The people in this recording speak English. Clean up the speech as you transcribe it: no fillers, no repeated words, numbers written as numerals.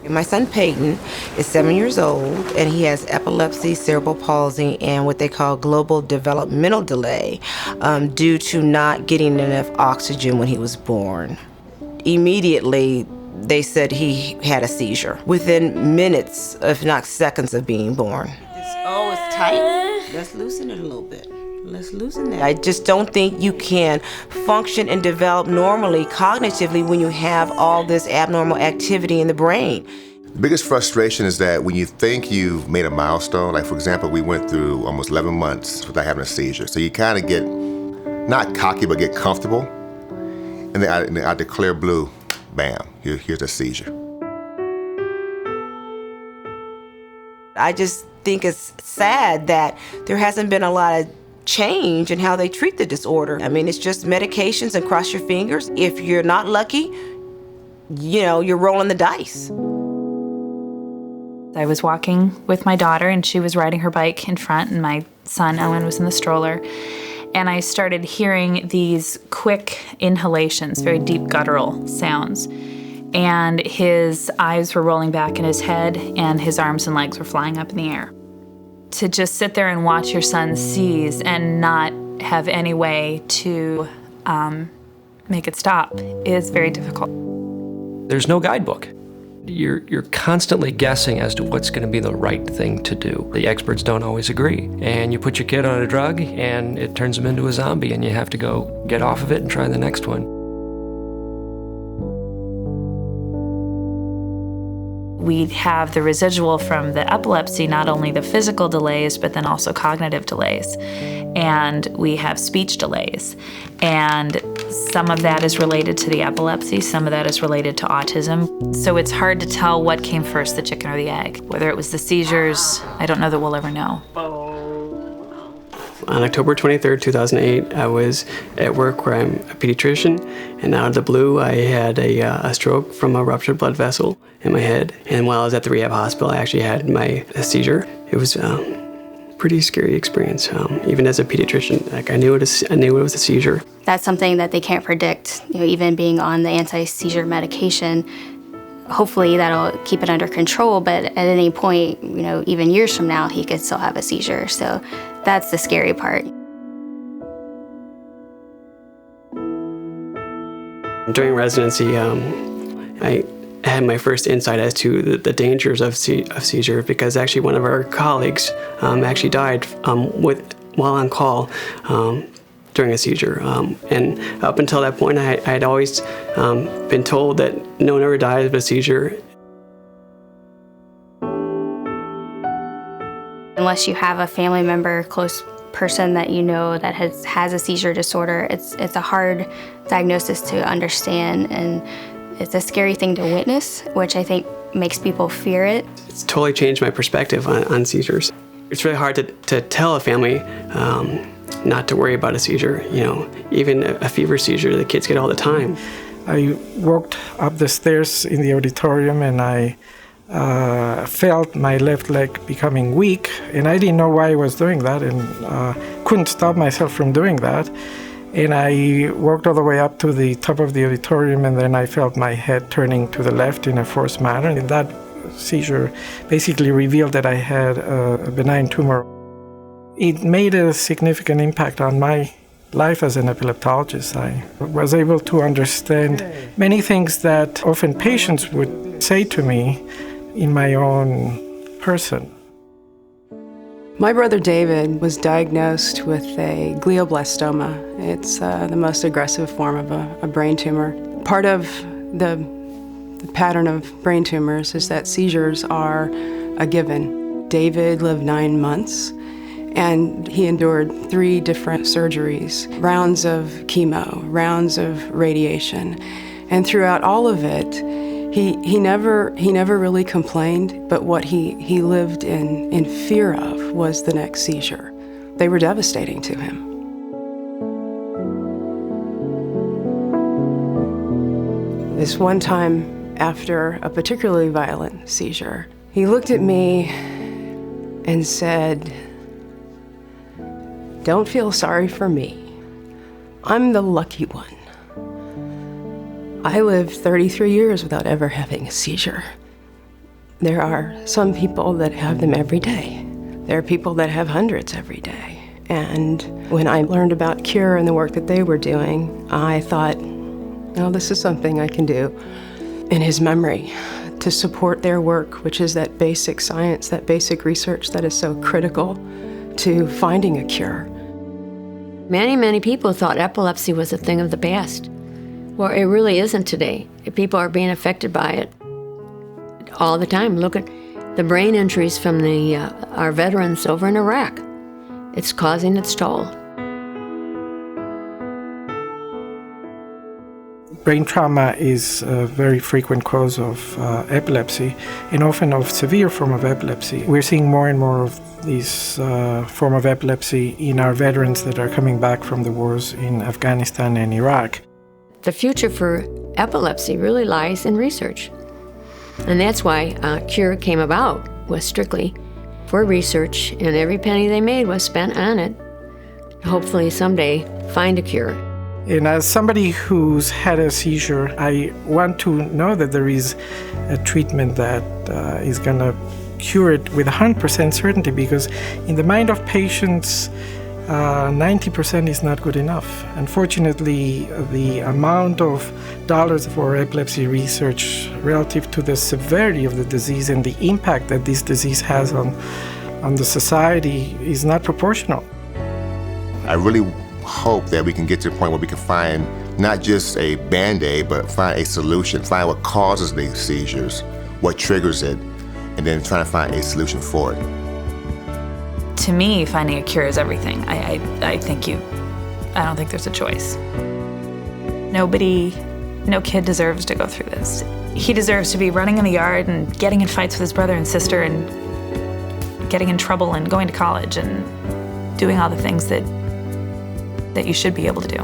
My son Peyton is 7 years old, and he has epilepsy, cerebral palsy, and what they call global developmental delay due to not getting enough oxygen when he was born. Immediately, they said he had a seizure within minutes, if not seconds, of being born. Oh, it's tight. Let's loosen it a little bit. Let's loosen that. I just don't think you can function and develop normally cognitively when you have all this abnormal activity in the brain. The biggest frustration is that when you think you've made a milestone, like for example, we went through almost 11 months without having a seizure. So you kind of get, not cocky, but get comfortable. And then I declare blue, bam, here's a seizure. I just think it's sad that there hasn't been a lot of change in how they treat the disorder. I mean, it's just medications and cross your fingers. If you're not lucky, you're rolling the dice. I was walking with my daughter, and she was riding her bike in front, and my son, Owen, was in the stroller. And I started hearing these quick inhalations, very deep guttural sounds. And his eyes were rolling back in his head, and his arms and legs were flying up in the air. To just sit there and watch your son seize and not have any way to make it stop is very difficult. There's no guidebook. You're constantly guessing as to what's going to be the right thing to do. The experts don't always agree. And you put your kid on a drug, and it turns him into a zombie, and you have to go get off of it and try the next one. We have the residual from the epilepsy, not only the physical delays, but then also cognitive delays. And we have speech delays. And some of that is related to the epilepsy, some of that is related to autism. So it's hard to tell what came first, the chicken or the egg. Whether it was the seizures, I don't know that we'll ever know. On October 23rd, 2008, I was at work where I'm a pediatrician, and out of the blue, I had a stroke from a ruptured blood vessel in my head. And while I was at the rehab hospital, I actually had a seizure. It was a pretty scary experience. Even as a pediatrician, I knew it was a seizure. That's something that they can't predict. Even being on the anti-seizure medication, hopefully that'll keep it under control, but at any point, even years from now, he could still have a seizure. So that's the scary part. During residency, I had my first insight as to the dangers of seizure, because actually one of our colleagues actually died while on call during a seizure. And up until that point, I had always been told that no one ever dies of a seizure. Unless you have a family member, close person that that has a seizure disorder, it's a hard diagnosis to understand, and it's a scary thing to witness, which I think makes people fear it. It's totally changed my perspective on seizures. It's really hard to tell a family not to worry about a seizure. Even a fever seizure the kids get all the time. I walked up the stairs in the auditorium, and I felt my left leg becoming weak, and I didn't know why I was doing that, and couldn't stop myself from doing that. And I walked all the way up to the top of the auditorium, and then I felt my head turning to the left in a forced manner. And that seizure basically revealed that I had a benign tumor. It made a significant impact on my life as an epileptologist. I was able to understand many things that often patients would say to me in my own person. My brother David was diagnosed with a glioblastoma. It's the most aggressive form of a brain tumor. Part of the pattern of brain tumors is that seizures are a given. David lived 9 months, and he endured 3 different surgeries, rounds of chemo, rounds of radiation. And throughout all of it, he never really complained, but what he lived in fear of was the next seizure. They were devastating to him. This one time, after a particularly violent seizure, he looked at me and said, "Don't feel sorry for me. I'm the lucky one. I lived 33 years without ever having a seizure. There are some people that have them every day. There are people that have hundreds every day. And when I learned about Cure and the work that they were doing, I thought, oh, this is something I can do in his memory to support their work, which is that basic science, that basic research that is so critical to finding a cure. Many, many people thought epilepsy was a thing of the past. Well, it really isn't today. People are being affected by it all the time. Look at the brain injuries from our veterans over in Iraq. It's causing its toll. Brain trauma is a very frequent cause of epilepsy, and often of severe form of epilepsy. We're seeing more and more of this form of epilepsy in our veterans that are coming back from the wars in Afghanistan and Iraq. The future for epilepsy really lies in research. And that's why Cure came about, was strictly for research, and every penny they made was spent on it. Hopefully someday find a cure. And as somebody who's had a seizure, I want to know that there is a treatment that is going to cure it with 100% certainty, because in the mind of patients, 90% is not good enough. Unfortunately, the amount of dollars for epilepsy research relative to the severity of the disease and the impact that this disease has on the society is not proportional. I really hope that we can get to a point where we can find not just a Band-Aid, but find a solution, find what causes these seizures, what triggers it, and then try to find a solution for it. To me, finding a cure is everything. I don't think there's a choice. No kid deserves to go through this. He deserves to be running in the yard and getting in fights with his brother and sister and getting in trouble and going to college and doing all the things that you should be able to do.